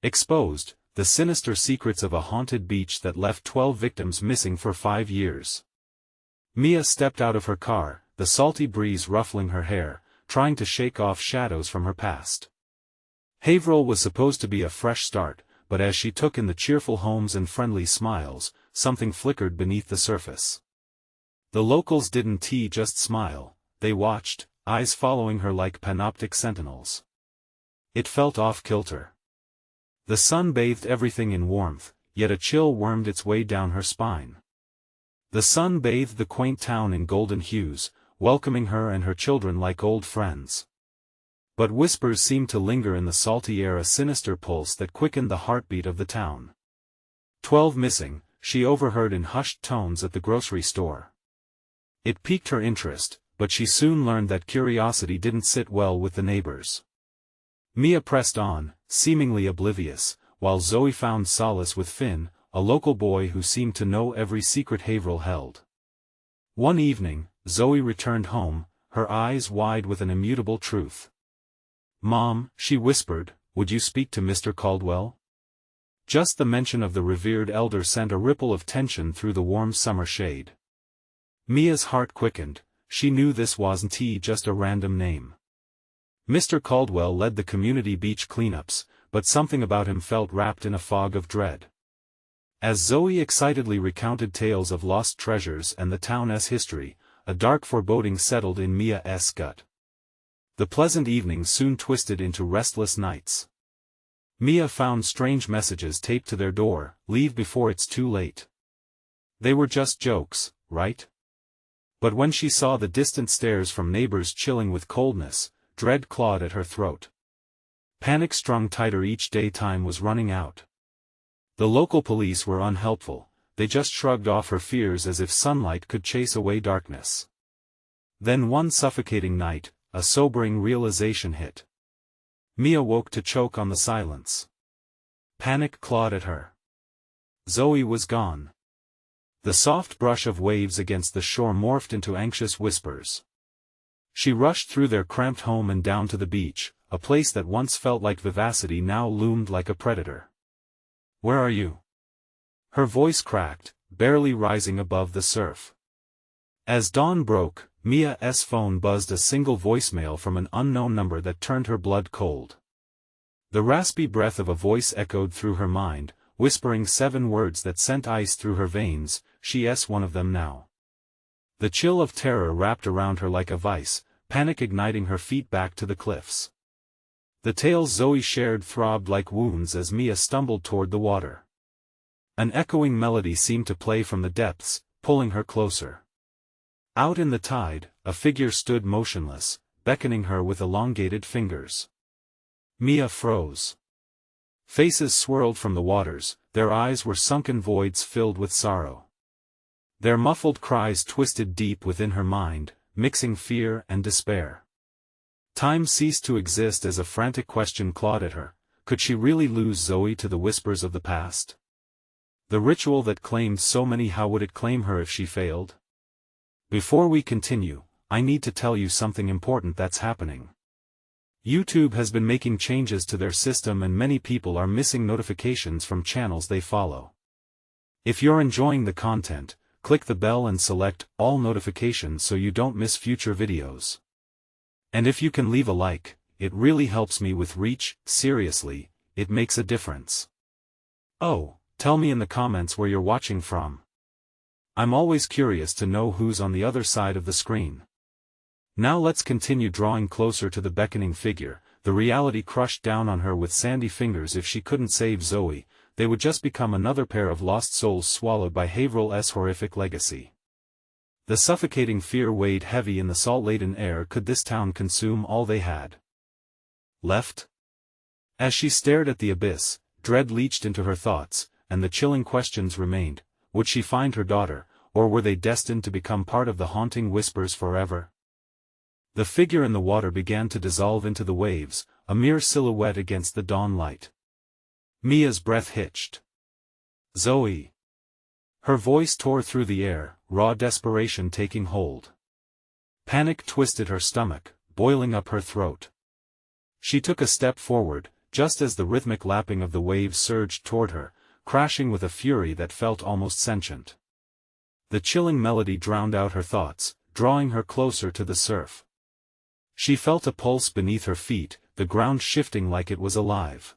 Exposed, the sinister secrets of a haunted beach that left 12 victims missing for 5 years. Mia stepped out of her car, the salty breeze ruffling her hair, trying to shake off shadows from her past. Haverhill was supposed to be a fresh start, but as she took in the cheerful homes and friendly smiles, something flickered beneath the surface. The locals didn't just smile, they watched, eyes following her like panoptic sentinels. It felt off-kilter. The sun bathed everything in warmth, yet a chill wormed its way down her spine. The sun bathed the quaint town in golden hues, welcoming her and her children like old friends. But whispers seemed to linger in the salty air, a sinister pulse that quickened the heartbeat of the town. 12 missing, she overheard in hushed tones at the grocery store. It piqued her interest, but she soon learned that curiosity didn't sit well with the neighbors. Mia pressed on, seemingly oblivious, while Zoe found solace with Finn, a local boy who seemed to know every secret Haverhill held. One evening, Zoe returned home, her eyes wide with an immutable truth. "Mom," she whispered, "would you speak to Mr. Caldwell?" Just the mention of the revered elder sent a ripple of tension through the warm summer shade. Mia's heart quickened, she knew this wasn't just a random name. Mr. Caldwell led the community beach cleanups, but something about him felt wrapped in a fog of dread. As Zoe excitedly recounted tales of lost treasures and the town's history, a dark foreboding settled in Mia's gut. The pleasant evenings soon twisted into restless nights. Mia found strange messages taped to their door, "Leave before it's too late." They were just jokes, right? But when she saw the distant stares from neighbors chilling with coldness, dread clawed at her throat. Panic strung tighter each day. Time was running out. The local police were unhelpful, they just shrugged off her fears as if sunlight could chase away darkness. Then one suffocating night, a sobering realization hit. Mia woke to choke on the silence. Panic clawed at her. Zoe was gone. The soft brush of waves against the shore morphed into anxious whispers. She rushed through their cramped home and down to the beach, a place that once felt like vivacity now loomed like a predator. "Where are you?" Her voice cracked, barely rising above the surf. As dawn broke, Mia's phone buzzed, a single voicemail from an unknown number that turned her blood cold. The raspy breath of a voice echoed through her mind, whispering 7 words that sent ice through her veins. "She's one of them now." The chill of terror wrapped around her like a vice, panic igniting her feet back to the cliffs. The tales Zoe shared throbbed like wounds as Mia stumbled toward the water. An echoing melody seemed to play from the depths, pulling her closer. Out in the tide, a figure stood motionless, beckoning her with elongated fingers. Mia froze. Faces swirled from the waters, their eyes were sunken voids filled with sorrow. Their muffled cries twisted deep within her mind, mixing fear and despair. Time ceased to exist as a frantic question clawed at her. Could she really lose Zoe to the whispers of the past? The ritual that claimed so many, how would it claim her if she failed? Before we continue, I need to tell you something important that's happening. YouTube has been making changes to their system and many people are missing notifications from channels they follow. If you're enjoying the content, click the bell and select all notifications so you don't miss future videos. And if you can leave a like, it really helps me with reach. Seriously, it makes a difference. Oh, tell me in the comments where you're watching from. I'm always curious to know who's on the other side of the screen. Now let's continue drawing closer to the beckoning figure. The reality crushed down on her with sandy fingers. If she couldn't save Zoe, they would just become another pair of lost souls swallowed by Haverhill's horrific legacy. The suffocating fear weighed heavy in the salt-laden air. Could this town consume all they had left? As she stared at the abyss, dread leached into her thoughts, and the chilling questions remained. Would she find her daughter, or were they destined to become part of the haunting whispers forever? The figure in the water began to dissolve into the waves, a mere silhouette against the dawn light. Mia's breath hitched. "Zoe!" Her voice tore through the air, raw desperation taking hold. Panic twisted her stomach, boiling up her throat. She took a step forward, just as the rhythmic lapping of the waves surged toward her, crashing with a fury that felt almost sentient. The chilling melody drowned out her thoughts, drawing her closer to the surf. She felt a pulse beneath her feet, the ground shifting like it was alive.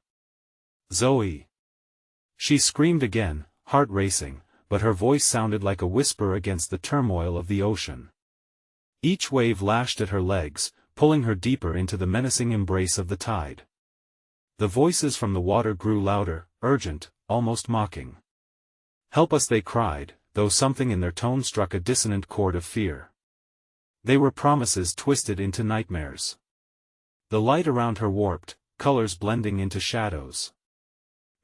"Zoe!" She screamed again, heart racing, but her voice sounded like a whisper against the turmoil of the ocean. Each wave lashed at her legs, pulling her deeper into the menacing embrace of the tide. The voices from the water grew louder, urgent, almost mocking. "Help us," they cried, though something in their tone struck a dissonant chord of fear. They were promises twisted into nightmares. The light around her warped, colors blending into shadows.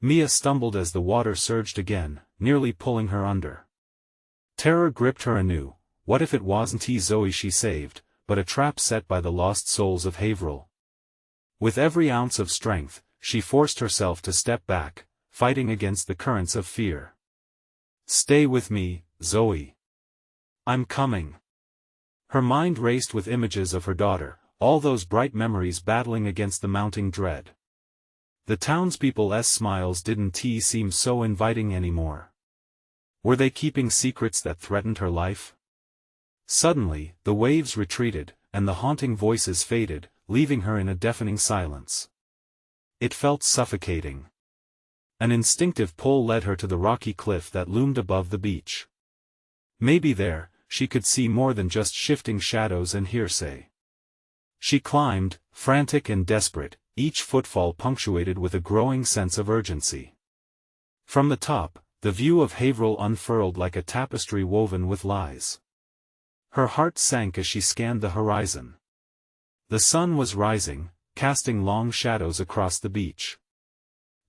Mia stumbled as the water surged again, nearly pulling her under. Terror gripped her anew. What if it wasn't Zoe she saved, but a trap set by the lost souls of Haverhill? With every ounce of strength, she forced herself to step back, fighting against the currents of fear. "Stay with me, Zoe. I'm coming." Her mind raced with images of her daughter, all those bright memories battling against the mounting dread. The townspeople's smiles didn't seem so inviting anymore. Were they keeping secrets that threatened her life? Suddenly, the waves retreated, and the haunting voices faded, leaving her in a deafening silence. It felt suffocating. An instinctive pull led her to the rocky cliff that loomed above the beach. Maybe there, she could see more than just shifting shadows and hearsay. She climbed, frantic and desperate, each footfall punctuated with a growing sense of urgency. From the top, the view of Haverhill unfurled like a tapestry woven with lies. Her heart sank as she scanned the horizon. The sun was rising, casting long shadows across the beach.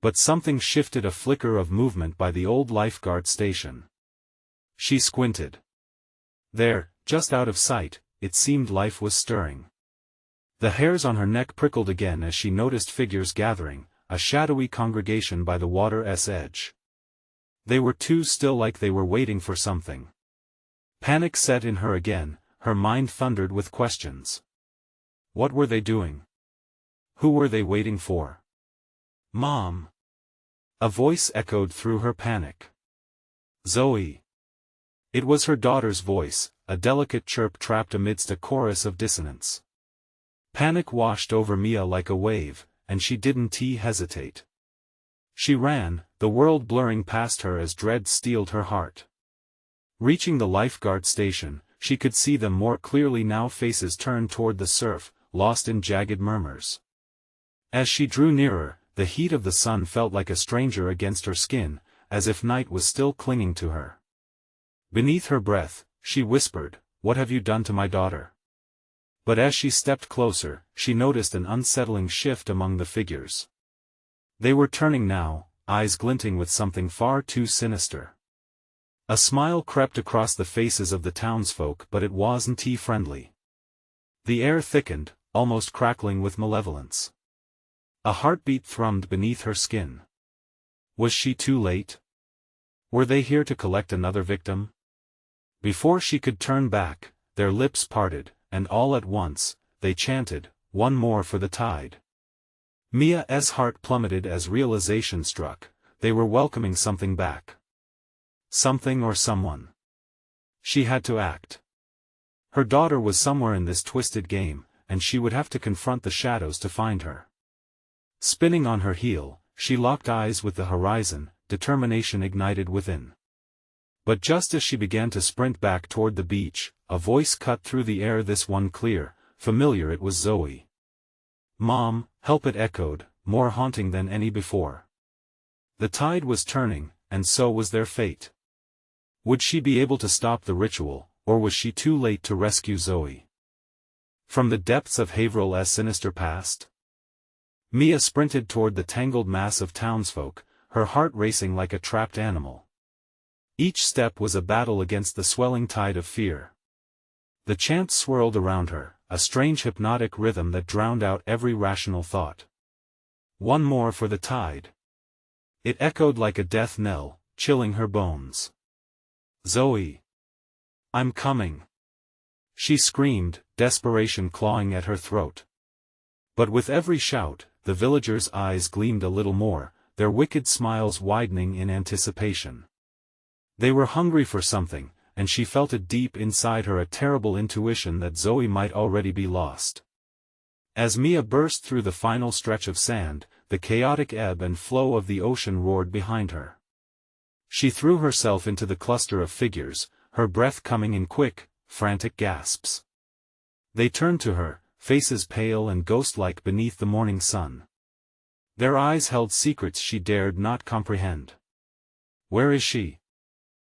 But something shifted, a flicker of movement by the old lifeguard station. She squinted. There, just out of sight, it seemed life was stirring. The hairs on her neck prickled again as she noticed figures gathering, a shadowy congregation by the water's edge. They were too still, like they were waiting for something. Panic set in her again, her mind thundered with questions. What were they doing? Who were they waiting for? "Mom!" A voice echoed through her panic. "Zoe!" It was her daughter's voice, a delicate chirp trapped amidst a chorus of dissonance. Panic washed over Mia like a wave, and she didn't hesitate. She ran, the world blurring past her as dread steeled her heart. Reaching the lifeguard station, she could see them more clearly now, faces turned toward the surf, lost in jagged murmurs. As she drew nearer, the heat of the sun felt like a stranger against her skin, as if night was still clinging to her. Beneath her breath, she whispered, "What have you done to my daughter?" But as she stepped closer, she noticed an unsettling shift among the figures. They were turning now, eyes glinting with something far too sinister. A smile crept across the faces of the townsfolk, but it wasn't friendly. The air thickened, almost crackling with malevolence. A heartbeat thrummed beneath her skin. Was she too late? Were they here to collect another victim? Before she could turn back, their lips parted, and all at once, they chanted, "One more for the tide." Mia's heart plummeted as realization struck. They were welcoming something back. Something or someone. She had to act. Her daughter was somewhere in this twisted game, and she would have to confront the shadows to find her. Spinning on her heel, she locked eyes with the horizon, determination ignited within. But just as she began to sprint back toward the beach, a voice cut through the air, this one clear, familiar. It was Zoe. "Mom, help!" it echoed, more haunting than any before. The tide was turning, and so was their fate. Would she be able to stop the ritual, or was she too late to rescue Zoe? From the depths of Haverhill's sinister past? Mia sprinted toward the tangled mass of townsfolk, her heart racing like a trapped animal. Each step was a battle against the swelling tide of fear. The chants swirled around her, a strange hypnotic rhythm that drowned out every rational thought. One more for the tide. It echoed like a death knell, chilling her bones. "Zoe! I'm coming!" She screamed, desperation clawing at her throat. But with every shout, the villagers' eyes gleamed a little more, their wicked smiles widening in anticipation. They were hungry for something, and she felt it deep inside her, a terrible intuition that Zoe might already be lost. As Mia burst through the final stretch of sand, the chaotic ebb and flow of the ocean roared behind her. She threw herself into the cluster of figures, her breath coming in quick, frantic gasps. They turned to her, faces pale and ghost-like beneath the morning sun. Their eyes held secrets she dared not comprehend. "Where is she?"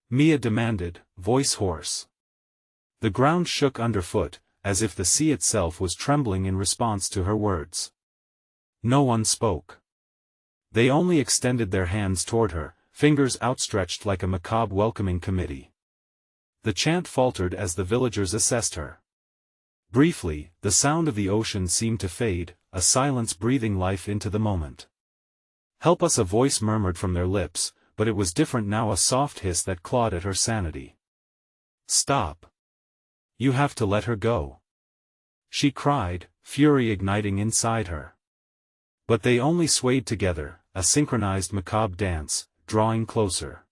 Mia demanded, voice hoarse. The ground shook underfoot, as if the sea itself was trembling in response to her words. No one spoke. They only extended their hands toward her, fingers outstretched like a macabre welcoming committee. The chant faltered as the villagers assessed her. Briefly, the sound of the ocean seemed to fade, a silence breathing life into the moment. "Help us," a voice murmured from their lips, but it was different now, a soft hiss that clawed at her sanity. "Stop. You have to let her go," she cried, fury igniting inside her. But they only swayed together, a synchronized macabre dance, drawing closer.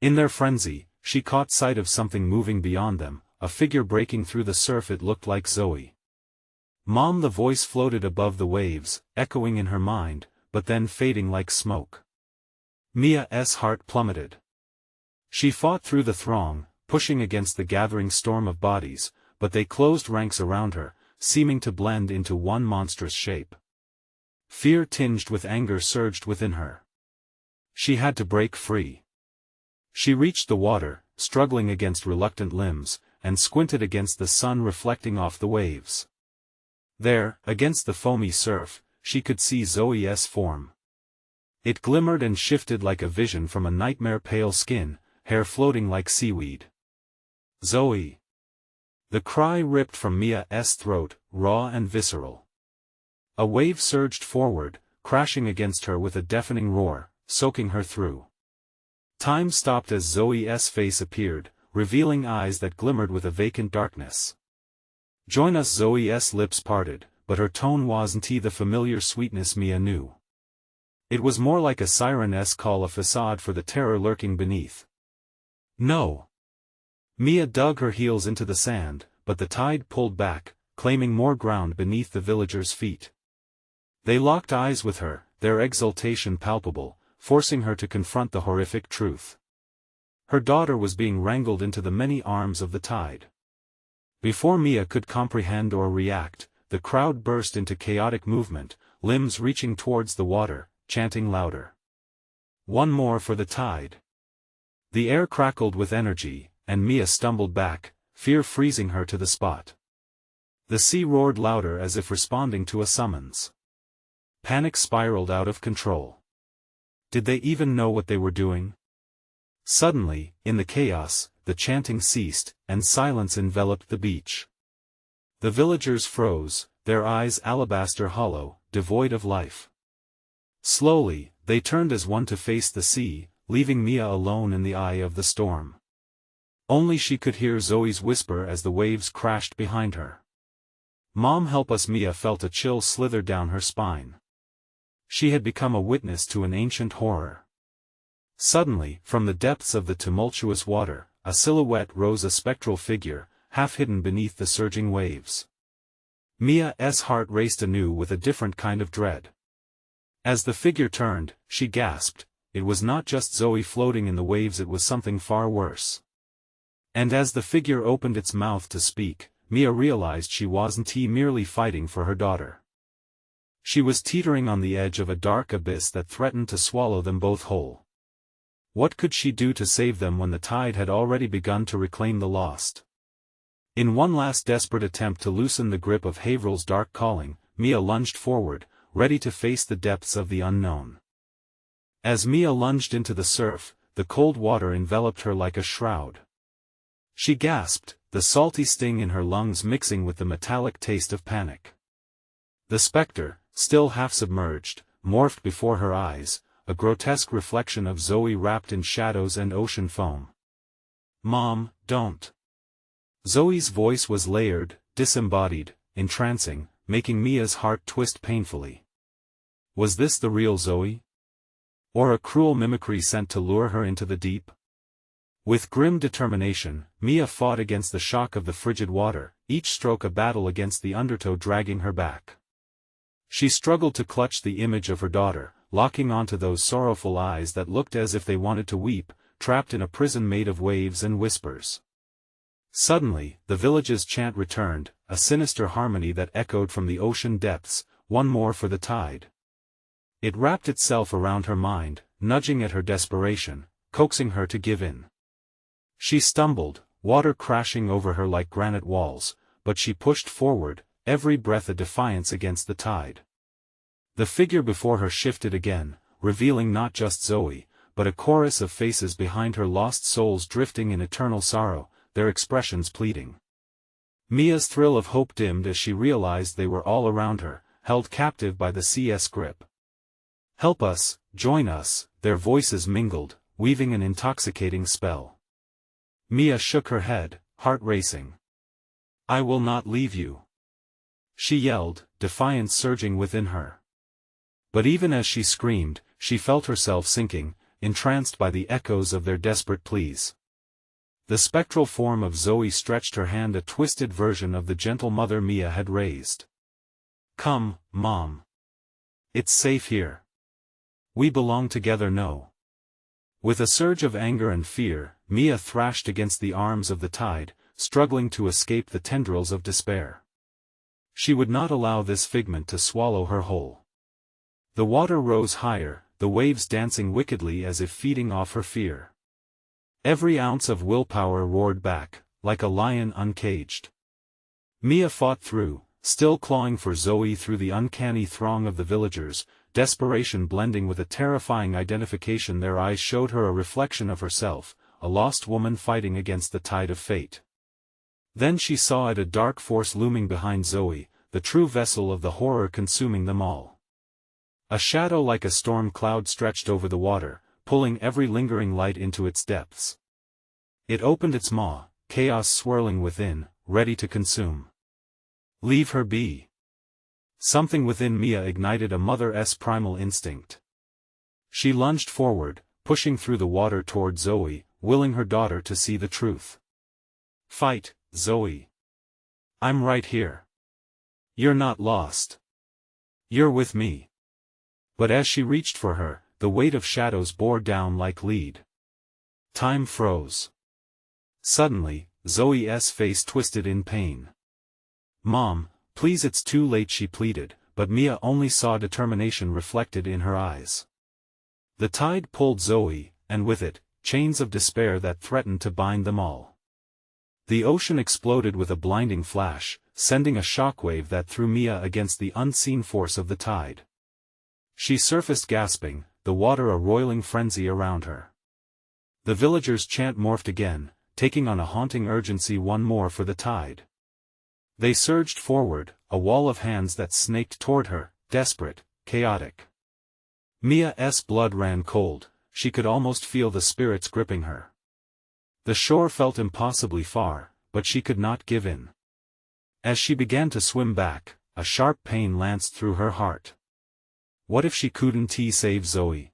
In their frenzy, she caught sight of something moving beyond them, a figure breaking through the surf. It looked like Zoe. "Mom," the voice floated above the waves, echoing in her mind, but then fading like smoke. Mia's heart plummeted. She fought through the throng, pushing against the gathering storm of bodies, but they closed ranks around her, seeming to blend into one monstrous shape. Fear tinged with anger surged within her. She had to break free. She reached the water, struggling against reluctant limbs, and squinted against the sun reflecting off the waves. There, against the foamy surf, she could see Zoe's form. It glimmered and shifted like a vision from a nightmare, pale skin, hair floating like seaweed. "Zoe!" The cry ripped from Mia's throat, raw and visceral. A wave surged forward, crashing against her with a deafening roar, soaking her through. Time stopped as Zoe's face appeared, revealing eyes that glimmered with a vacant darkness. "Join us," Zoe's lips parted, but her tone wasn't the familiar sweetness Mia knew. It was more like a siren's call, a facade for the terror lurking beneath. "No." Mia dug her heels into the sand, but the tide pulled back, claiming more ground beneath the villagers' feet. They locked eyes with her, their exultation palpable, forcing her to confront the horrific truth. Her daughter was being wrangled into the many arms of the tide. Before Mia could comprehend or react, the crowd burst into chaotic movement, limbs reaching towards the water, chanting louder. "One more for the tide." The air crackled with energy, and Mia stumbled back, fear freezing her to the spot. The sea roared louder as if responding to a summons. Panic spiraled out of control. Did they even know what they were doing? Suddenly, in the chaos, the chanting ceased, and silence enveloped the beach. The villagers froze, their eyes alabaster hollow, devoid of life. Slowly, they turned as one to face the sea, leaving Mia alone in the eye of the storm. Only she could hear Zoe's whisper as the waves crashed behind her. "Mom, help us!" Mia felt a chill slither down her spine. She had become a witness to an ancient horror. Suddenly, from the depths of the tumultuous water, a silhouette rose, a spectral figure, half hidden beneath the surging waves. Mia's heart raced anew with a different kind of dread. As the figure turned, she gasped. It was not just Zoe floating in the waves, it was something far worse. And as the figure opened its mouth to speak, Mia realized she wasn't merely fighting for her daughter. She was teetering on the edge of a dark abyss that threatened to swallow them both whole. What could she do to save them when the tide had already begun to reclaim the lost? In one last desperate attempt to loosen the grip of Haverhill's dark calling, Mia lunged forward, ready to face the depths of the unknown. As Mia lunged into the surf, the cold water enveloped her like a shroud. She gasped, the salty sting in her lungs mixing with the metallic taste of panic. The specter, still half submerged, morphed before her eyes, a grotesque reflection of Zoe wrapped in shadows and ocean foam. "Mom, don't." Zoe's voice was layered, disembodied, entrancing, making Mia's heart twist painfully. Was this the real Zoe? Or a cruel mimicry sent to lure her into the deep? With grim determination, Mia fought against the shock of the frigid water, each stroke a battle against the undertow dragging her back. She struggled to clutch the image of her daughter, locking onto those sorrowful eyes that looked as if they wanted to weep, trapped in a prison made of waves and whispers. Suddenly, the village's chant returned, a sinister harmony that echoed from the ocean depths, one more for the tide. It wrapped itself around her mind, nudging at her desperation, coaxing her to give in. She stumbled, water crashing over her like granite walls, but she pushed forward, every breath a defiance against the tide. The figure before her shifted again, revealing not just Zoe, but a chorus of faces behind her, lost souls drifting in eternal sorrow, their expressions pleading. Mia's thrill of hope dimmed as she realized they were all around her, held captive by the sea's grip. "Help us, join us," their voices mingled, weaving an intoxicating spell. Mia shook her head, heart racing. "I will not leave you," she yelled, defiance surging within her. But even as she screamed, she felt herself sinking, entranced by the echoes of their desperate pleas. The spectral form of Zoe stretched her hand, a twisted version of the gentle mother Mia had raised. "Come, Mom. It's safe here. We belong together, no." With a surge of anger and fear, Mia thrashed against the arms of the tide, struggling to escape the tendrils of despair. She would not allow this figment to swallow her whole. The water rose higher, the waves dancing wickedly as if feeding off her fear. Every ounce of willpower roared back, like a lion uncaged. Mia fought through, still clawing for Zoe through the uncanny throng of the villagers, desperation blending with a terrifying identification. Their eyes showed her a reflection of herself, a lost woman fighting against the tide of fate. Then she saw it, a dark force looming behind Zoe, the true vessel of the horror consuming them all. A shadow like a storm cloud stretched over the water, pulling every lingering light into its depths. It opened its maw, chaos swirling within, ready to consume. "Leave her be." Something within Mia ignited a mother's primal instinct. She lunged forward, pushing through the water toward Zoe, willing her daughter to see the truth. "Fight, Zoe. I'm right here. You're not lost. You're with me." But as she reached for her, the weight of shadows bore down like lead. Time froze. Suddenly, Zoe's face twisted in pain. "Mom, please, it's too late," she pleaded, but Mia only saw determination reflected in her eyes. The tide pulled Zoe, and with it, chains of despair that threatened to bind them all. The ocean exploded with a blinding flash, sending a shockwave that threw Mia against the unseen force of the tide. She surfaced gasping, the water a roiling frenzy around her. The villagers' chant morphed again, taking on a haunting urgency, one more for the tide. They surged forward, a wall of hands that snaked toward her, desperate, chaotic. Mia's blood ran cold, she could almost feel the spirits gripping her. The shore felt impossibly far, but she could not give in. As she began to swim back, a sharp pain lanced through her heart. What if she couldn't save Zoe?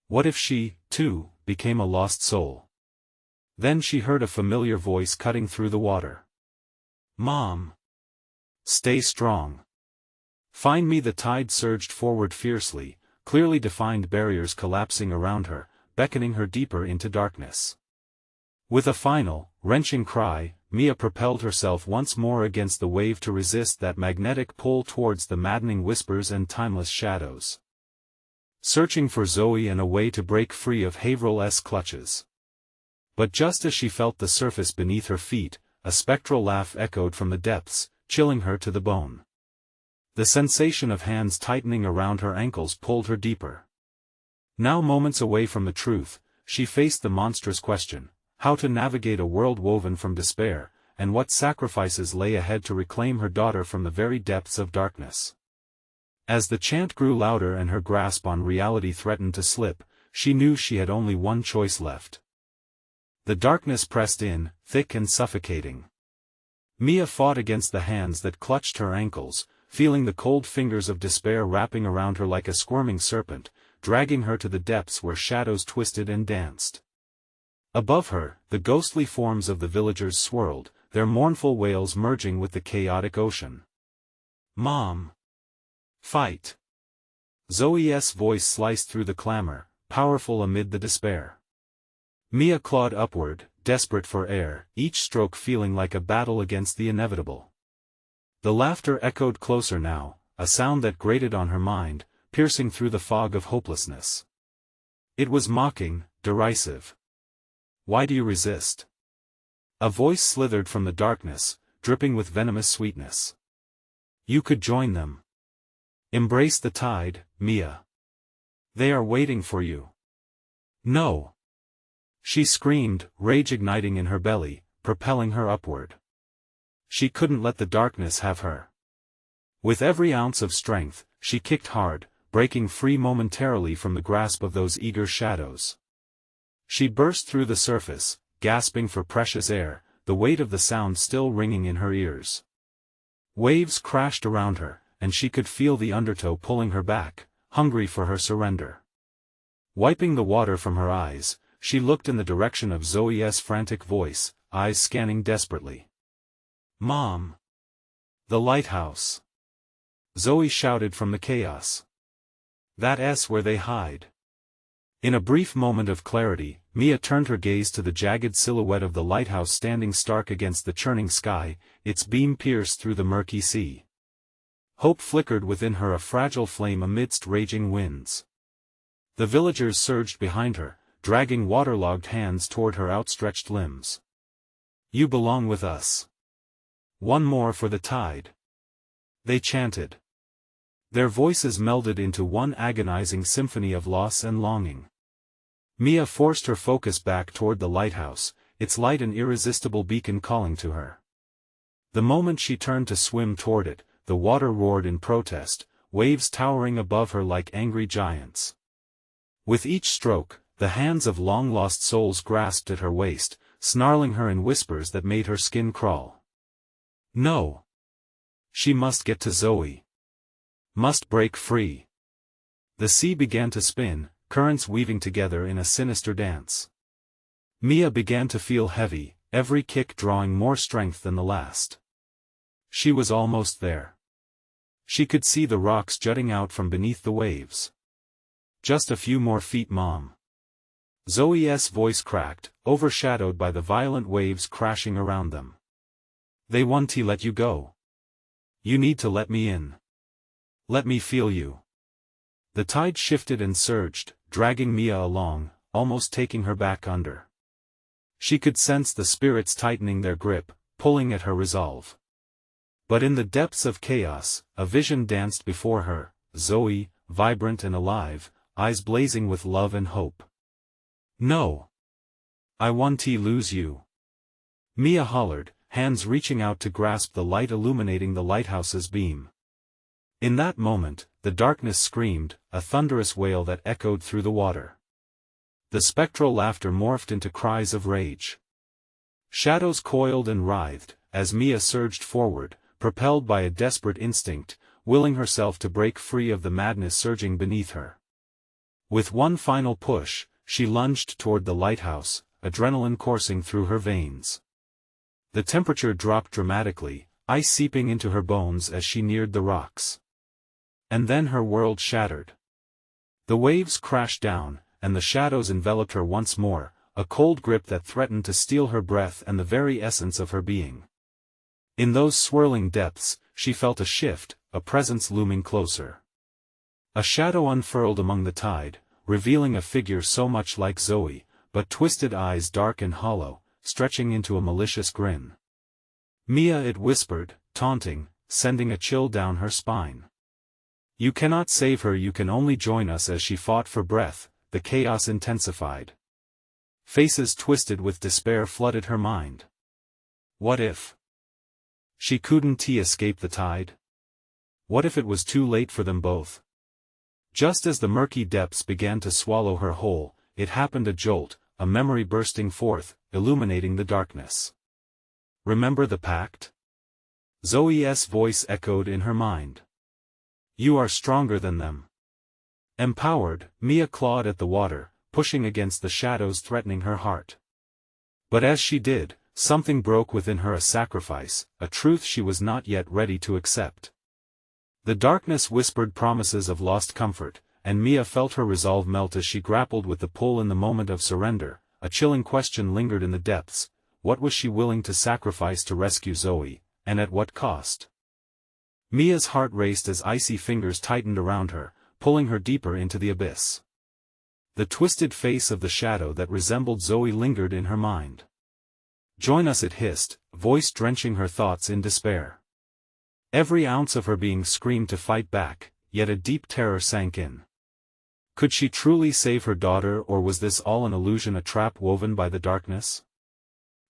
What if she, too, became a lost soul? Then she heard a familiar voice cutting through the water. "Mom! Stay strong. Find me." The tide surged forward fiercely, clearly defined barriers collapsing around her, beckoning her deeper into darkness. With a final, wrenching cry, Mia propelled herself once more against the wave to resist that magnetic pull towards the maddening whispers and timeless shadows. Searching for Zoe and a way to break free of Haverhill's clutches. But just as she felt the surface beneath her feet, a spectral laugh echoed from the depths, chilling her to the bone. The sensation of hands tightening around her ankles pulled her deeper. Now moments away from the truth, she faced the monstrous question: how to navigate a world woven from despair, and what sacrifices lay ahead to reclaim her daughter from the very depths of darkness. As the chant grew louder and her grasp on reality threatened to slip, she knew she had only one choice left. The darkness pressed in, thick and suffocating. Mia fought against the hands that clutched her ankles, feeling the cold fingers of despair wrapping around her like a squirming serpent, dragging her to the depths where shadows twisted and danced. Above her, the ghostly forms of the villagers swirled, their mournful wails merging with the chaotic ocean. "Mom! Fight!" Zoe's voice sliced through the clamor, powerful amid the despair. Mia clawed upward, desperate for air, each stroke feeling like a battle against the inevitable. The laughter echoed closer now, a sound that grated on her mind, piercing through the fog of hopelessness. It was mocking, derisive. "Why do you resist?" A voice slithered from the darkness, dripping with venomous sweetness. "You could join them. Embrace the tide, Mia. They are waiting for you." "No!" She screamed, rage igniting in her belly, propelling her upward. She couldn't let the darkness have her. With every ounce of strength, she kicked hard, breaking free momentarily from the grasp of those eager shadows. She burst through the surface, gasping for precious air, the weight of the sound still ringing in her ears. Waves crashed around her, and she could feel the undertow pulling her back, hungry for her surrender. Wiping the water from her eyes, she looked in the direction of Zoe's frantic voice, eyes scanning desperately. "Mom! The lighthouse!" Zoe shouted from the chaos. "That's where they hide." In a brief moment of clarity, Mia turned her gaze to the jagged silhouette of the lighthouse standing stark against the churning sky, its beam pierced through the murky sea. Hope flickered within her, a fragile flame amidst raging winds. The villagers surged behind her, dragging waterlogged hands toward her outstretched limbs. "You belong with us. One more for the tide," they chanted. Their voices melded into one agonizing symphony of loss and longing. Mia forced her focus back toward the lighthouse, its light an irresistible beacon calling to her. The moment she turned to swim toward it, the water roared in protest, waves towering above her like angry giants. With each stroke, the hands of long-lost souls grasped at her waist, snarling her in whispers that made her skin crawl. No! She must get to Zoe. Must break free. The sea began to spin, currents weaving together in a sinister dance. Mia began to feel heavy, every kick drawing more strength than the last. She was almost there. She could see the rocks jutting out from beneath the waves. "Just a few more feet, Mom." Zoe's voice cracked, overshadowed by the violent waves crashing around them. "They want to let you go. You need to let me in. Let me feel you." The tide shifted and surged, dragging Mia along, almost taking her back under. She could sense the spirits tightening their grip, pulling at her resolve. But in the depths of chaos, a vision danced before her, Zoe, vibrant and alive, eyes blazing with love and hope. "No! I want to lose you," Mia hollered, hands reaching out to grasp the light illuminating the lighthouse's beam. In that moment, the darkness screamed, a thunderous wail that echoed through the water. The spectral laughter morphed into cries of rage. Shadows coiled and writhed, as Mia surged forward, propelled by a desperate instinct, willing herself to break free of the madness surging beneath her. With one final push, she lunged toward the lighthouse, adrenaline coursing through her veins. The temperature dropped dramatically, ice seeping into her bones as she neared the rocks. And then her world shattered. The waves crashed down, and the shadows enveloped her once more, a cold grip that threatened to steal her breath and the very essence of her being. In those swirling depths, she felt a shift, a presence looming closer. A shadow unfurled among the tide, revealing a figure so much like Zoe, but twisted eyes dark and hollow, stretching into a malicious grin. "Mia," it whispered, taunting, sending a chill down her spine. "You cannot save her, you can only join us." As she fought for breath, the chaos intensified. Faces twisted with despair flooded her mind. What if she couldn't escape the tide? What if it was too late for them both? Just as the murky depths began to swallow her whole, it happened, a jolt, a memory bursting forth, illuminating the darkness. "Remember the pact?" Zoe's voice echoed in her mind. You are stronger than them. Empowered, Mia clawed at the water, pushing against the shadows threatening her heart. But as she did, something broke within her, a sacrifice, a truth she was not yet ready to accept. The darkness whispered promises of lost comfort, and Mia felt her resolve melt as she grappled with the pull. In the moment of surrender, a chilling question lingered in the depths: what was she willing to sacrifice to rescue Zoe, and at what cost? Mia's heart raced as icy fingers tightened around her, pulling her deeper into the abyss. The twisted face of the shadow that resembled Zoe lingered in her mind. Join us, it hissed, voice drenching her thoughts in despair. Every ounce of her being screamed to fight back, yet a deep terror sank in. Could she truly save her daughter, or was this all an illusion, a trap woven by the darkness?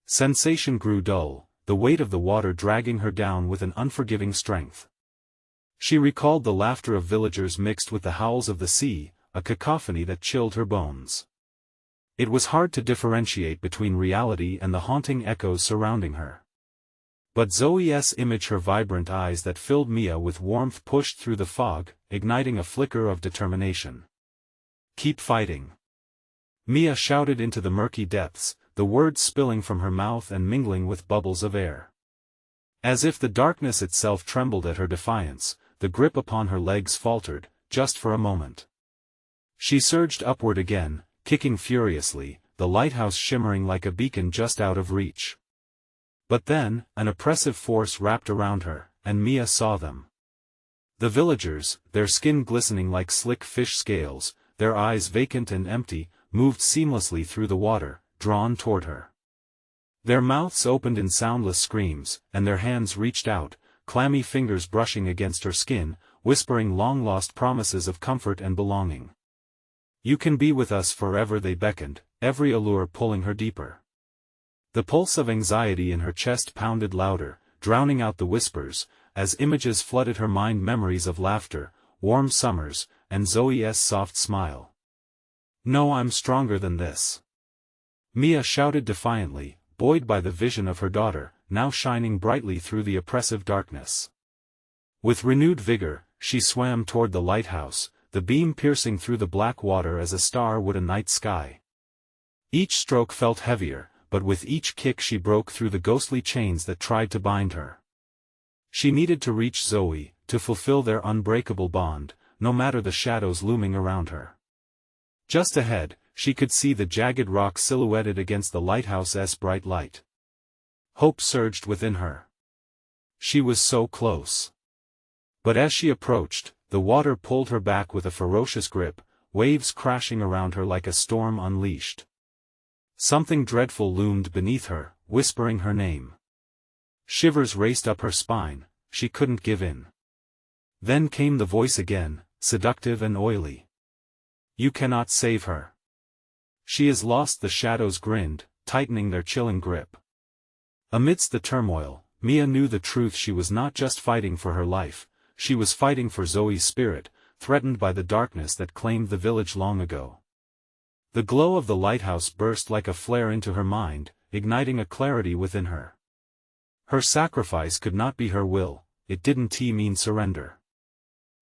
Sensation grew dull, the weight of the water dragging her down with an unforgiving strength. She recalled the laughter of villagers mixed with the howls of the sea, a cacophony that chilled her bones. It was hard to differentiate between reality and the haunting echoes surrounding her. But Zoe's image, her vibrant eyes that filled Mia with warmth, pushed through the fog, igniting a flicker of determination. Keep fighting. Mia shouted into the murky depths, the words spilling from her mouth and mingling with bubbles of air. As if the darkness itself trembled at her defiance, the grip upon her legs faltered, just for a moment. She surged upward again, kicking furiously, the lighthouse shimmering like a beacon just out of reach. But then, an oppressive force wrapped around her, and Mia saw them. The villagers, their skin glistening like slick fish scales, their eyes vacant and empty, moved seamlessly through the water, drawn toward her. Their mouths opened in soundless screams, and their hands reached out, clammy fingers brushing against her skin, whispering long-lost promises of comfort and belonging. You can be with us forever, they beckoned, every allure pulling her deeper. The pulse of anxiety in her chest pounded louder, drowning out the whispers, as images flooded her mind, memories of laughter, warm summers, and Zoe's soft smile. No, I'm stronger than this. Mia shouted defiantly, buoyed by the vision of her daughter, now shining brightly through the oppressive darkness. With renewed vigor, she swam toward the lighthouse, the beam piercing through the black water as a star would a night sky. Each stroke felt heavier, but with each kick she broke through the ghostly chains that tried to bind her. She needed to reach Zoe, to fulfill their unbreakable bond, no matter the shadows looming around her. Just ahead, she could see the jagged rock silhouetted against the lighthouse's bright light. Hope surged within her. She was so close. But as she approached, the water pulled her back with a ferocious grip, waves crashing around her like a storm unleashed. Something dreadful loomed beneath her, whispering her name. Shivers raced up her spine, she couldn't give in. Then came the voice again, seductive and oily. You cannot save her. She is lost, the shadows grinned, tightening their chilling grip. Amidst the turmoil, Mia knew the truth: she was not just fighting for her life, she was fighting for Zoe's spirit, threatened by the darkness that claimed the village long ago. The glow of the lighthouse burst like a flare into her mind, igniting a clarity within her. Her sacrifice could not be her will, it didn't mean surrender.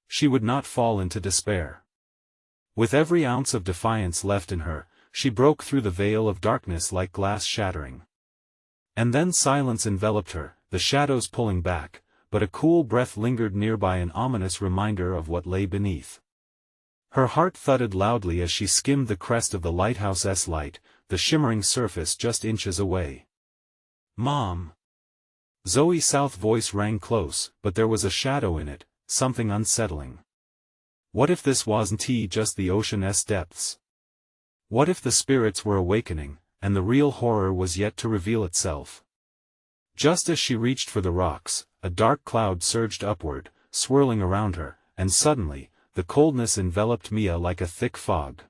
She would not fall into despair. With every ounce of defiance left in her, she broke through the veil of darkness like glass shattering. And then silence enveloped her, the shadows pulling back, but a cool breath lingered nearby, an ominous reminder of what lay beneath. Her heart thudded loudly as she skimmed the crest of the lighthouse's light, the shimmering surface just inches away. Mom! Zoe's South voice rang close, but there was a shadow in it, something unsettling. What if this wasn't just the ocean's depths? What if the spirits were awakening, and the real horror was yet to reveal itself? Just as she reached for the rocks, a dark cloud surged upward, swirling around her, and suddenly, the coldness enveloped Mia like a thick fog.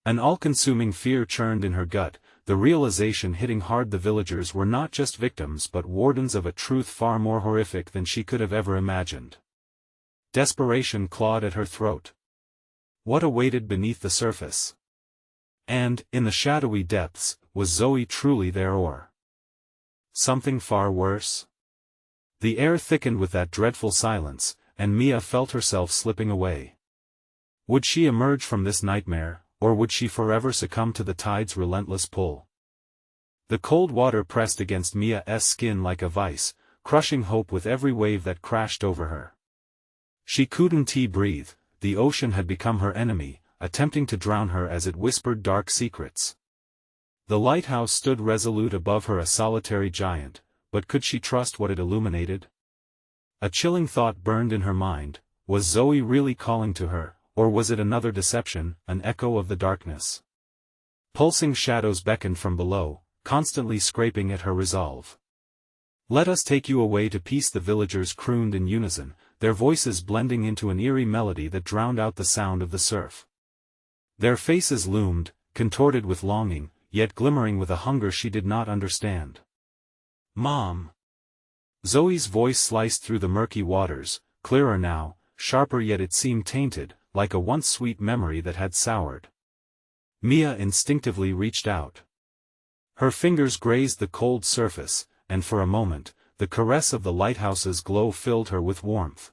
An all-consuming fear churned in her gut, the realization hitting hard: the villagers were not just victims but wardens of a truth far more horrific than she could have ever imagined. Desperation clawed at her throat. What awaited beneath the surface? And, in the shadowy depths, was Zoe truly there, or something far worse? The air thickened with that dreadful silence, and Mia felt herself slipping away. Would she emerge from this nightmare, or would she forever succumb to the tide's relentless pull? The cold water pressed against Mia's skin like a vice, crushing hope with every wave that crashed over her. She couldn't breathe. The ocean had become her enemy, attempting to drown her as it whispered dark secrets. The lighthouse stood resolute above her, a solitary giant, but could she trust what it illuminated? A chilling thought burned in her mind: was Zoe really calling to her, or was it another deception, an echo of the darkness? Pulsing shadows beckoned from below, constantly scraping at her resolve. "Let us take you away to peace," the villagers crooned in unison, their voices blending into an eerie melody that drowned out the sound of the surf. Their faces loomed, contorted with longing, yet glimmering with a hunger she did not understand. "Mom!" Zoe's voice sliced through the murky waters, clearer now, sharper, yet it seemed tainted, like a once sweet memory that had soured. Mia instinctively reached out. Her fingers grazed the cold surface, and for a moment, the caress of the lighthouse's glow filled her with warmth.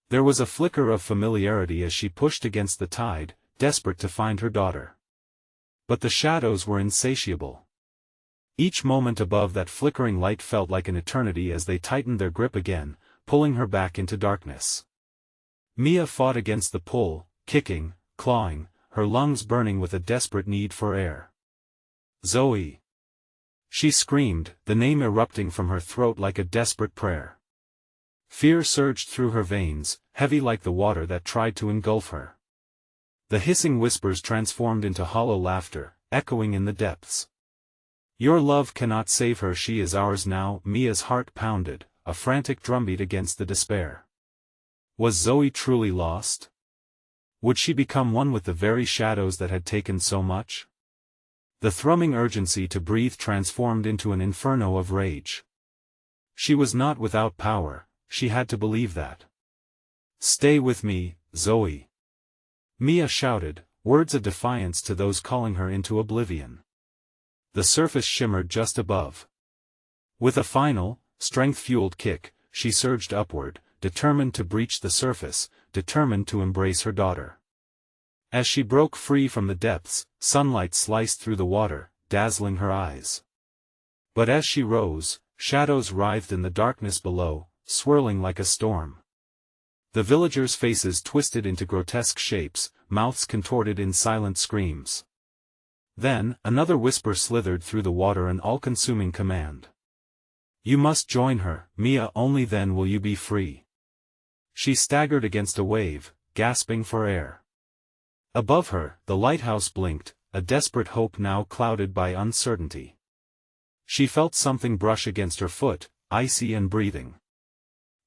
There was a flicker of familiarity as she pushed against the tide, desperate to find her daughter. But the shadows were insatiable. Each moment above that flickering light felt like an eternity as they tightened their grip again, pulling her back into darkness. Mia fought against the pull, kicking, clawing, her lungs burning with a desperate need for air. "Zoe!" She screamed, the name erupting from her throat like a desperate prayer. Fear surged through her veins, heavy like the water that tried to engulf her. The hissing whispers transformed into hollow laughter, echoing in the depths. "Your love cannot save her, she is ours now." Mia's heart pounded, a frantic drumbeat against the despair. Was Zoe truly lost? Would she become one with the very shadows that had taken so much? The thrumming urgency to breathe transformed into an inferno of rage. She was not without power, she had to believe that. "Stay with me, Zoe!" Mia shouted, words of defiance to those calling her into oblivion. The surface shimmered just above. With a final, strength-fueled kick, she surged upward, determined to breach the surface, determined to embrace her daughter. As she broke free from the depths, sunlight sliced through the water, dazzling her eyes. But as she rose, shadows writhed in the darkness below, swirling like a storm. The villagers' faces twisted into grotesque shapes, mouths contorted in silent screams. Then, another whisper slithered through the water, an all-consuming command. "You must join her, Mia, only then will you be free." She staggered against a wave, gasping for air. Above her, the lighthouse blinked, a desperate hope now clouded by uncertainty. She felt something brush against her foot, icy and breathing.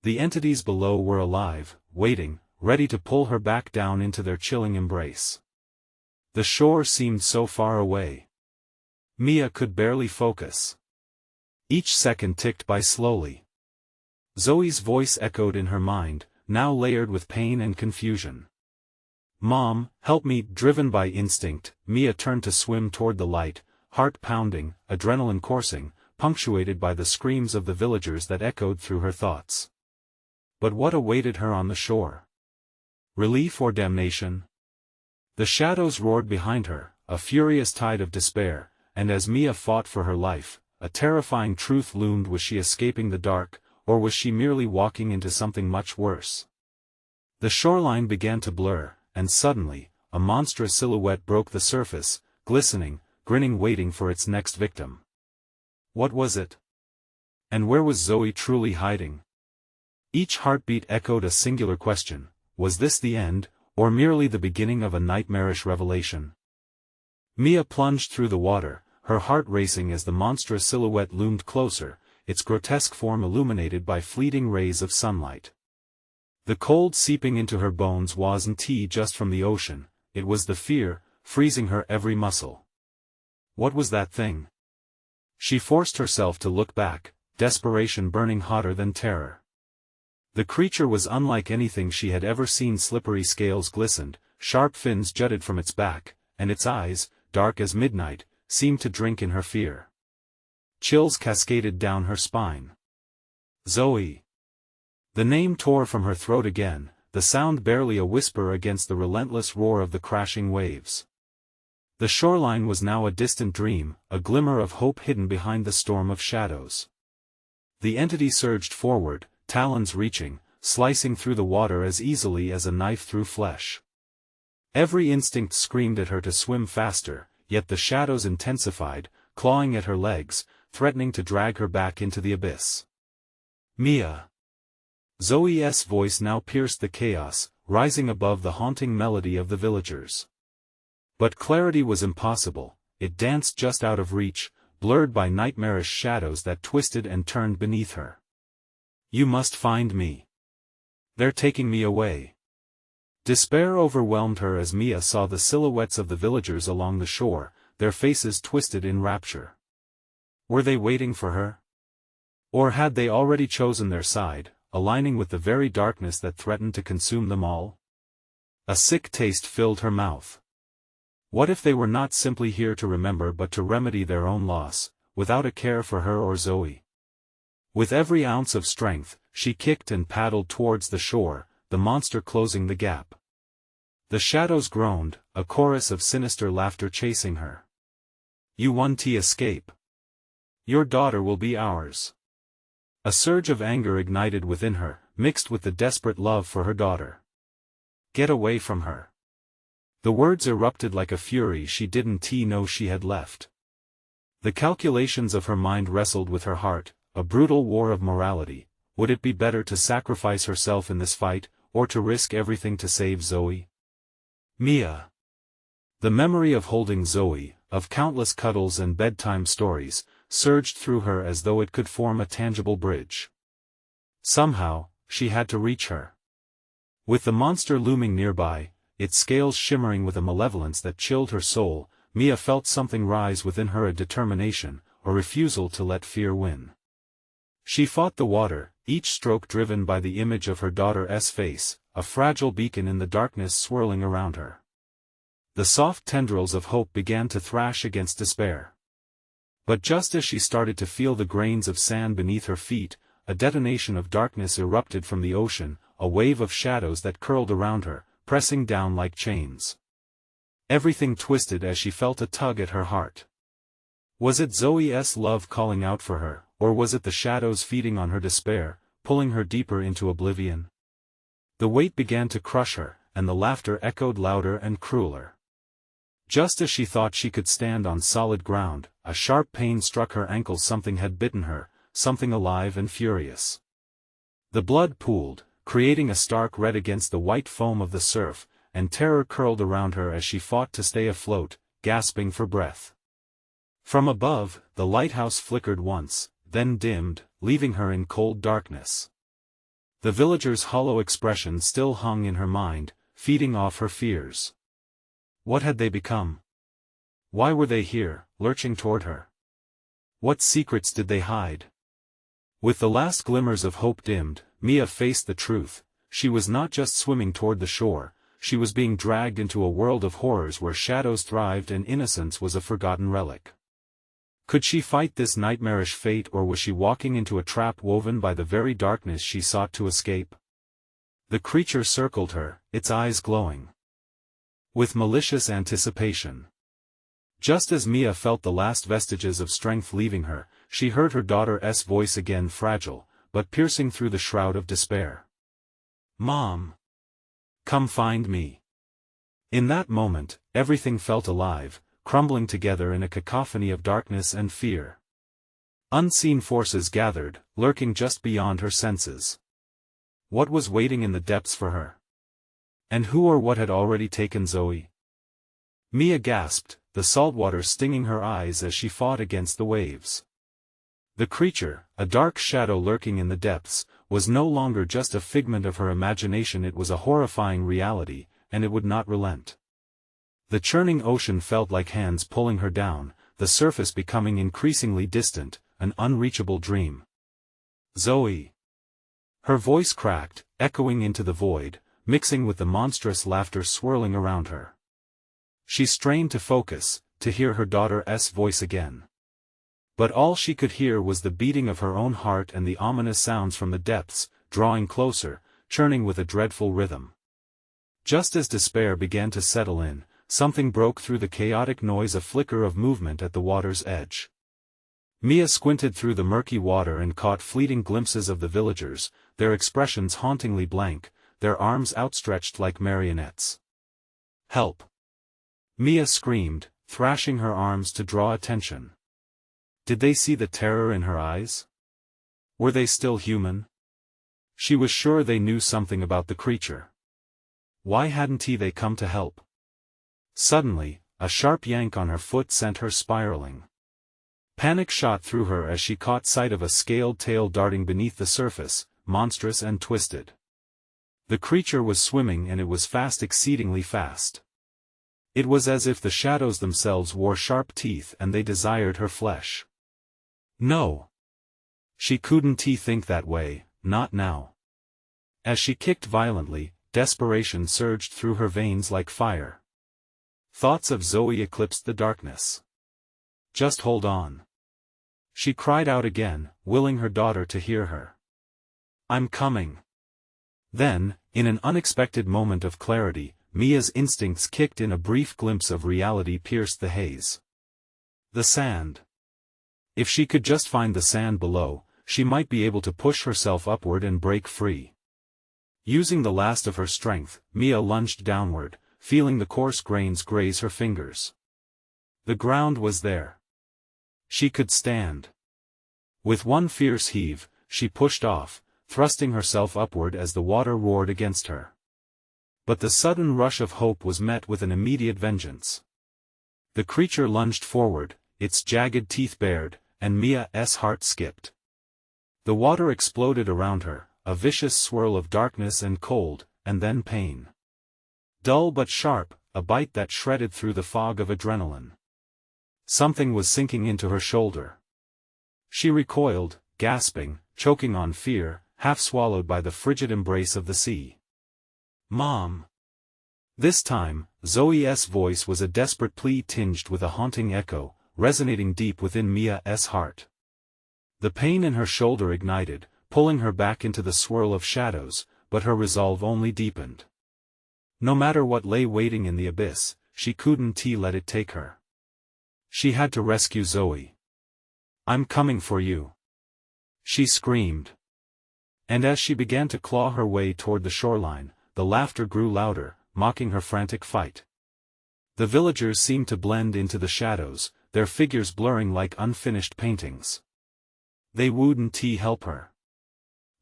The entities below were alive, waiting, ready to pull her back down into their chilling embrace. The shore seemed so far away. Mia could barely focus. Each second ticked by slowly. Zoe's voice echoed in her mind, now layered with pain and confusion. "Mom, help me!" Driven by instinct, Mia turned to swim toward the light, heart pounding, adrenaline coursing, punctuated by the screams of the villagers that echoed through her thoughts. But what awaited her on the shore? Relief or damnation? The shadows roared behind her, a furious tide of despair, and as Mia fought for her life, a terrifying truth loomed: was she escaping the dark, or was she merely walking into something much worse? The shoreline began to blur, and suddenly, a monstrous silhouette broke the surface, glistening, grinning, waiting for its next victim. What was it? And where was Zoe truly hiding? Each heartbeat echoed a singular question: was this the end, or merely the beginning of a nightmarish revelation? Mia plunged through the water, her heart racing as the monstrous silhouette loomed closer, its grotesque form illuminated by fleeting rays of sunlight. The cold seeping into her bones wasn't just from the ocean, it was the fear, freezing her every muscle. What was that thing? She forced herself to look back, desperation burning hotter than terror. The creature was unlike anything she had ever seen. Slippery scales glistened, sharp fins jutted from its back, and its eyes, dark as midnight, seemed to drink in her fear. Chills cascaded down her spine. Zoe. The name tore from her throat again, the sound barely a whisper against the relentless roar of the crashing waves. The shoreline was now a distant dream, a glimmer of hope hidden behind the storm of shadows. The entity surged forward, talons reaching, slicing through the water as easily as a knife through flesh. Every instinct screamed at her to swim faster, yet the shadows intensified, clawing at her legs, threatening to drag her back into the abyss. Mia. Zoe's voice now pierced the chaos, rising above the haunting melody of the villagers. But clarity was impossible, it danced just out of reach, blurred by nightmarish shadows that twisted and turned beneath her. You must find me. They're taking me away. Despair overwhelmed her as Mia saw the silhouettes of the villagers along the shore, their faces twisted in rapture. Were they waiting for her? Or had they already chosen their side, aligning with the very darkness that threatened to consume them all? A sick taste filled her mouth. What if they were not simply here to remember but to remedy their own loss, without a care for her or Zoe? With every ounce of strength, she kicked and paddled towards the shore, the monster closing the gap. The shadows groaned, a chorus of sinister laughter chasing her. You won to escape. Your daughter will be ours. A surge of anger ignited within her, mixed with the desperate love for her daughter. Get away from her. The words erupted like a fury she didn't know she had left. The calculations of her mind wrestled with her heart, a brutal war of morality. Would it be better to sacrifice herself in this fight, or to risk everything to save Zoe? Mia. The memory of holding Zoe, of countless cuddles and bedtime stories, surged through her as though it could form a tangible bridge. Somehow, she had to reach her. With the monster looming nearby, its scales shimmering with a malevolence that chilled her soul, Mia felt something rise within her, a determination, a refusal to let fear win. She fought the water, each stroke driven by the image of her daughter's face, a fragile beacon in the darkness swirling around her. The soft tendrils of hope began to thrash against despair. But just as she started to feel the grains of sand beneath her feet, a detonation of darkness erupted from the ocean, a wave of shadows that curled around her, pressing down like chains. Everything twisted as she felt a tug at her heart. Was it Zoe's love calling out for her, or was it the shadows feeding on her despair, pulling her deeper into oblivion? The weight began to crush her, and the laughter echoed louder and crueler. Just as she thought she could stand on solid ground, a sharp pain struck her ankle. Something had bitten her, something alive and furious. The blood pooled, creating a stark red against the white foam of the surf, and terror curled around her as she fought to stay afloat, gasping for breath. From above, the lighthouse flickered once, then dimmed, leaving her in cold darkness. The villagers' hollow expression still hung in her mind, feeding off her fears. What had they become? Why were they here, lurching toward her? What secrets did they hide? With the last glimmers of hope dimmed, Mia faced the truth. She was not just swimming toward the shore, she was being dragged into a world of horrors where shadows thrived and innocence was a forgotten relic. Could she fight this nightmarish fate, or was she walking into a trap woven by the very darkness she sought to escape? The creature circled her, its eyes glowing with malicious anticipation. Just as Mia felt the last vestiges of strength leaving her, she heard her daughter's voice again, fragile, but piercing through the shroud of despair. Mom! Come find me. In that moment, everything felt alive, crumbling together in a cacophony of darkness and fear. Unseen forces gathered, lurking just beyond her senses. What was waiting in the depths for her? And who or what had already taken Zoe? Mia gasped, the saltwater stinging her eyes as she fought against the waves. The creature, a dark shadow lurking in the depths, was no longer just a figment of her imagination. It was a horrifying reality, and it would not relent. The churning ocean felt like hands pulling her down, the surface becoming increasingly distant, an unreachable dream. Zoe! Her voice cracked, echoing into the void, mixing with the monstrous laughter swirling around her. She strained to focus, to hear her daughter's voice again. But all she could hear was the beating of her own heart and the ominous sounds from the depths, drawing closer, churning with a dreadful rhythm. Just as despair began to settle in, something broke through the chaotic noise, a flicker of movement at the water's edge. Mia squinted through the murky water and caught fleeting glimpses of the villagers, their expressions hauntingly blank, their arms outstretched like marionettes. "Help!" Mia screamed, thrashing her arms to draw attention. Did they see the terror in her eyes? Were they still human? She was sure they knew something about the creature. Why hadn't they come to help? Suddenly, a sharp yank on her foot sent her spiraling. Panic shot through her as she caught sight of a scaled tail darting beneath the surface, monstrous and twisted. The creature was swimming, and it was fast, exceedingly fast. It was as if the shadows themselves wore sharp teeth and they desired her flesh. No! She couldn't think that way, not now. As she kicked violently, desperation surged through her veins like fire. Thoughts of Zoe eclipsed the darkness. "Just hold on," she cried out again, willing her daughter to hear her. "I'm coming." Then, in an unexpected moment of clarity, Mia's instincts kicked in. A brief glimpse of reality pierced the haze. The sand. If she could just find the sand below, she might be able to push herself upward and break free. Using the last of her strength, Mia lunged downward, feeling the coarse grains graze her fingers. The ground was there. She could stand. With one fierce heave, she pushed off, thrusting herself upward as the water roared against her. But the sudden rush of hope was met with an immediate vengeance. The creature lunged forward, its jagged teeth bared, and Mia's heart skipped. The water exploded around her, a vicious swirl of darkness and cold, and then pain. Dull but sharp, a bite that shredded through the fog of adrenaline. Something was sinking into her shoulder. She recoiled, gasping, choking on fear, half swallowed by the frigid embrace of the sea. "Mom!" This time, Zoe's voice was a desperate plea tinged with a haunting echo, resonating deep within Mia's heart. The pain in her shoulder ignited, pulling her back into the swirl of shadows, but her resolve only deepened. No matter what lay waiting in the abyss, she couldn't let it take her. She had to rescue Zoe. "I'm coming for you!" she screamed. And as she began to claw her way toward the shoreline, the laughter grew louder, mocking her frantic fight. The villagers seemed to blend into the shadows, their figures blurring like unfinished paintings. They wouldn't help her.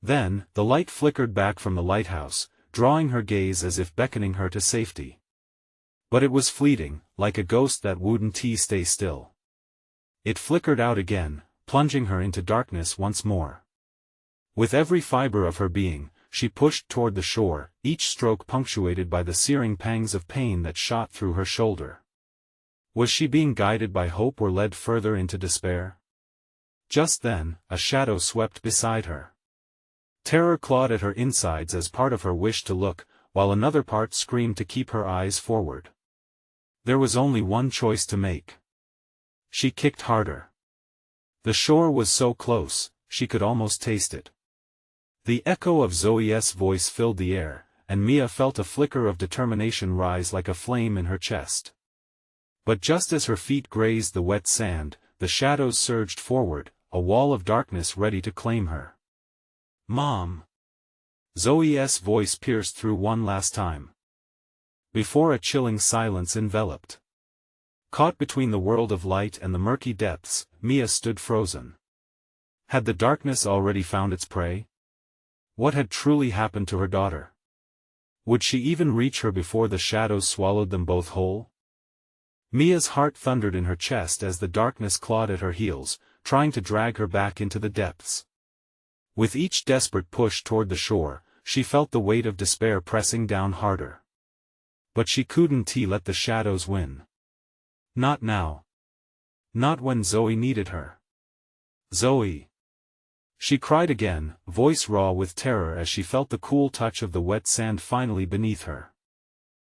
Then, the light flickered back from the lighthouse, drawing her gaze as if beckoning her to safety. But it was fleeting, like a ghost that wouldn't stay still. It flickered out again, plunging her into darkness once more. With every fiber of her being, she pushed toward the shore, each stroke punctuated by the searing pangs of pain that shot through her shoulder. Was she being guided by hope or led further into despair? Just then, a shadow swept beside her. Terror clawed at her insides as part of her wished to look, while another part screamed to keep her eyes forward. There was only one choice to make. She kicked harder. The shore was so close, she could almost taste it. The echo of Zoe's voice filled the air, and Mia felt a flicker of determination rise like a flame in her chest. But just as her feet grazed the wet sand, the shadows surged forward, a wall of darkness ready to claim her. "Mom!" Zoe's voice pierced through one last time. Before a chilling silence enveloped. Caught between the world of light and the murky depths, Mia stood frozen. Had the darkness already found its prey? What had truly happened to her daughter? Would she even reach her before the shadows swallowed them both whole? Mia's heart thundered in her chest as the darkness clawed at her heels, trying to drag her back into the depths. With each desperate push toward the shore, she felt the weight of despair pressing down harder. But she couldn't let the shadows win. Not now. Not when Zoe needed her. "Zoe!" she cried again, voice raw with terror as she felt the cool touch of the wet sand finally beneath her.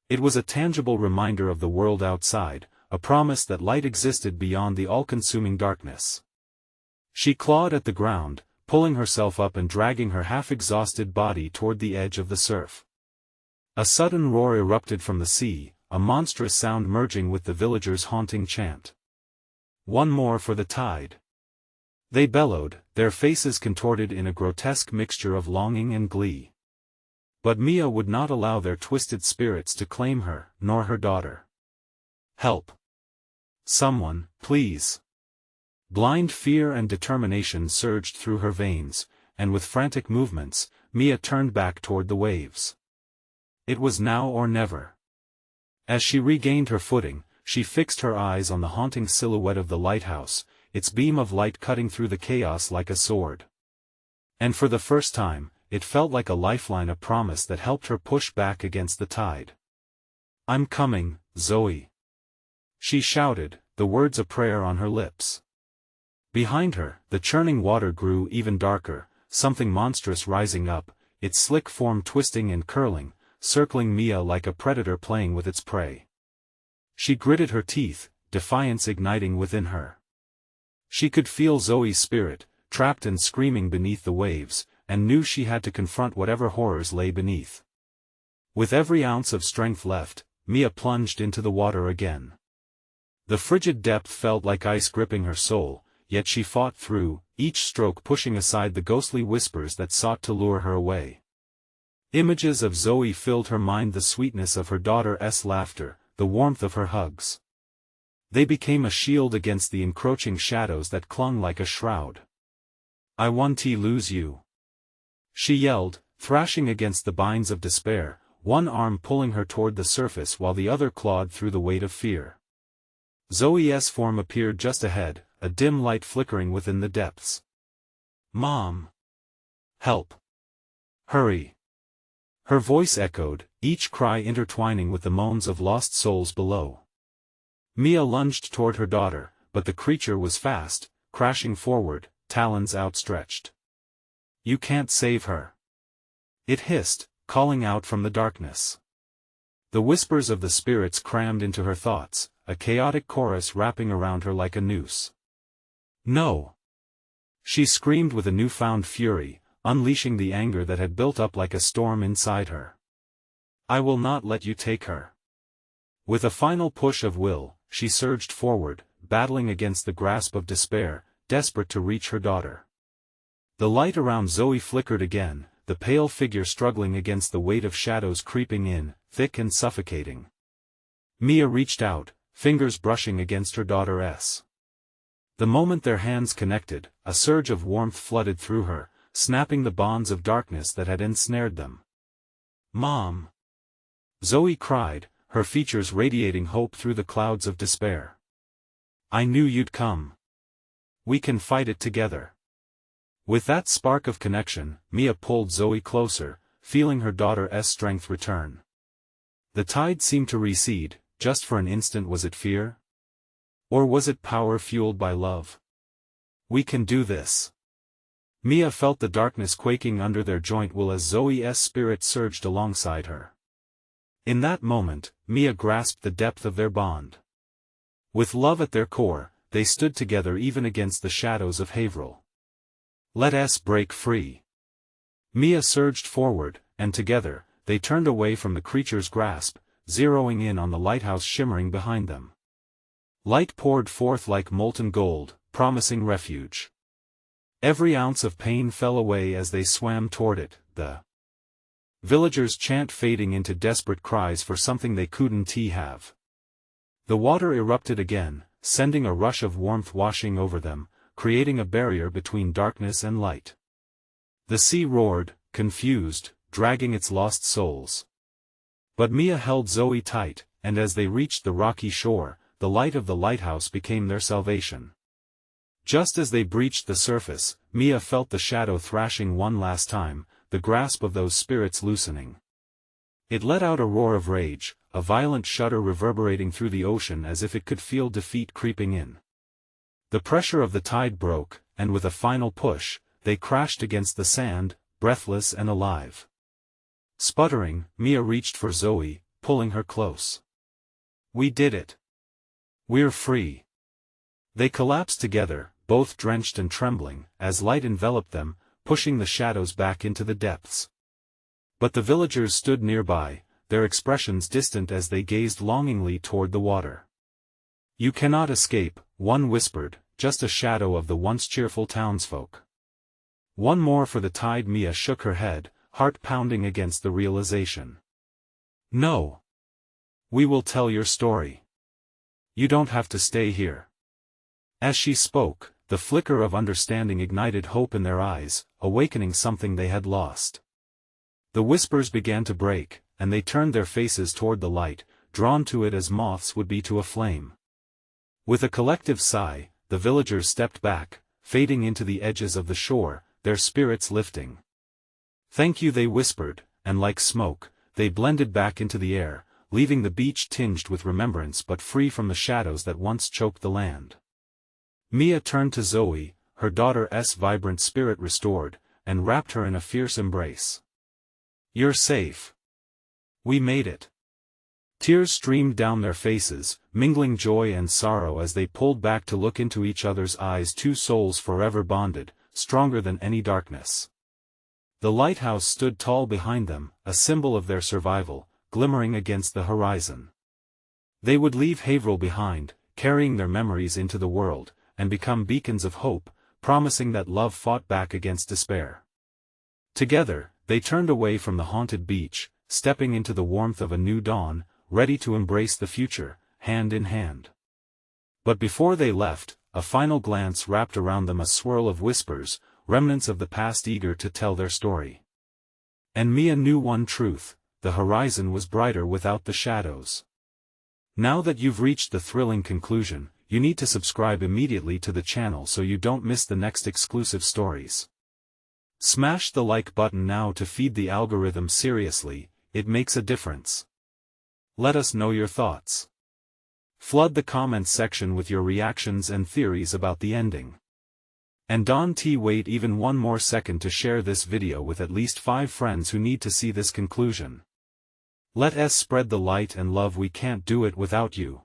It was a tangible reminder of the world outside, a promise that light existed beyond the all-consuming darkness. She clawed at the ground, pulling herself up and dragging her half-exhausted body toward the edge of the surf. A sudden roar erupted from the sea, a monstrous sound merging with the villagers' haunting chant. One more for the tide. They bellowed, their faces contorted in a grotesque mixture of longing and glee. But Mia would not allow their twisted spirits to claim her, nor her daughter. Help! Someone, please! Blind fear and determination surged through her veins, and with frantic movements, Mia turned back toward the waves. It was now or never. As she regained her footing, she fixed her eyes on the haunting silhouette of the lighthouse, its beam of light cutting through the chaos like a sword. And for the first time, it felt like a lifeline, a promise that helped her push back against the tide. "I'm coming, Zoe," she shouted, the words a prayer on her lips. Behind her, the churning water grew even darker, something monstrous rising up, its slick form twisting and curling, circling Mia like a predator playing with its prey. She gritted her teeth, defiance igniting within her. She could feel Zoe's spirit, trapped and screaming beneath the waves, and knew she had to confront whatever horrors lay beneath. With every ounce of strength left, Mia plunged into the water again. The frigid depth felt like ice gripping her soul, yet she fought through, each stroke pushing aside the ghostly whispers that sought to lure her away. Images of Zoe filled her mind, the sweetness of her daughter's laughter, the warmth of her hugs. They became a shield against the encroaching shadows that clung like a shroud. "I won't lose you," she yelled, thrashing against the binds of despair, one arm pulling her toward the surface while the other clawed through the weight of fear. Zoe's form appeared just ahead, a dim light flickering within the depths. "Mom! Help! Hurry!" Her voice echoed, each cry intertwining with the moans of lost souls below. Mia lunged toward her daughter, but the creature was fast, crashing forward, talons outstretched. "You can't save her," it hissed, calling out from the darkness. The whispers of the spirits crammed into her thoughts, a chaotic chorus wrapping around her like a noose. "No!" She screamed with a newfound fury, unleashing the anger that had built up like a storm inside her. "I will not let you take her." With a final push of will, she surged forward, battling against the grasp of despair, desperate to reach her daughter. The light around Zoe flickered again, the pale figure struggling against the weight of shadows creeping in, thick and suffocating. Mia reached out, fingers brushing against her daughter's. The moment their hands connected, a surge of warmth flooded through her, snapping the bonds of darkness that had ensnared them. "Mom!" Zoe cried, her features radiating hope through the clouds of despair. "I knew you'd come. We can fight it together." With that spark of connection, Mia pulled Zoe closer, feeling her daughter's strength return. The tide seemed to recede, just for an instant. Was it fear? Or was it power fueled by love? "We can do this." Mia felt the darkness quaking under their joint will as Zoe's spirit surged alongside her. In that moment, Mia grasped the depth of their bond. With love at their core, they stood together even against the shadows of Haverhill. "Let us break free." Mia surged forward, and together, they turned away from the creature's grasp, zeroing in on the lighthouse shimmering behind them. Light poured forth like molten gold, promising refuge. Every ounce of pain fell away as they swam toward it, the villagers' chant fading into desperate cries for something they couldn't have. The water erupted again, sending a rush of warmth washing over them, creating a barrier between darkness and light. The sea roared, confused, dragging its lost souls. But Mia held Zoe tight, and as they reached the rocky shore, the light of the lighthouse became their salvation. Just as they breached the surface, Mia felt the shadow thrashing one last time, the grasp of those spirits loosening. It let out a roar of rage, a violent shudder reverberating through the ocean as if it could feel defeat creeping in. The pressure of the tide broke, and with a final push, they crashed against the sand, breathless and alive. Sputtering, Mia reached for Zoe, pulling her close. "We did it. We're free." They collapsed together, both drenched and trembling, as light enveloped them, pushing the shadows back into the depths. But the villagers stood nearby, their expressions distant as they gazed longingly toward the water. "You cannot escape," one whispered, "just a shadow of the once cheerful townsfolk." "One more for the tide." Mia shook her head, heart pounding against the realization. "No. We will tell your story. You don't have to stay here." As she spoke, the flicker of understanding ignited hope in their eyes, awakening something they had lost. The whispers began to break, and they turned their faces toward the light, drawn to it as moths would be to a flame. With a collective sigh, the villagers stepped back, fading into the edges of the shore, their spirits lifting. "Thank you," they whispered, and like smoke, they blended back into the air, leaving the beach tinged with remembrance but free from the shadows that once choked the land. Mia turned to Zoe, her daughter's vibrant spirit restored, and wrapped her in a fierce embrace. "You're safe. We made it." Tears streamed down their faces, mingling joy and sorrow as they pulled back to look into each other's eyes, two souls forever bonded, stronger than any darkness. The lighthouse stood tall behind them, a symbol of their survival, glimmering against the horizon. They would leave Haverhill behind, carrying their memories into the world, and become beacons of hope, promising that love fought back against despair. Together, they turned away from the haunted beach, stepping into the warmth of a new dawn, ready to embrace the future, hand in hand. But before they left, a final glance wrapped around them a swirl of whispers, remnants of the past eager to tell their story. And Mia knew one truth: the horizon was brighter without the shadows. Now that you've reached the thrilling conclusion, you need to subscribe immediately to the channel so you don't miss the next exclusive stories. Smash the like button now to feed the algorithm. Seriously, it makes a difference. Let us know your thoughts. Flood the comments section with your reactions and theories about the ending. And don't wait even one more second to share this video with at least 5 friends who need to see this conclusion. Let us spread the light and love. We can't do it without you.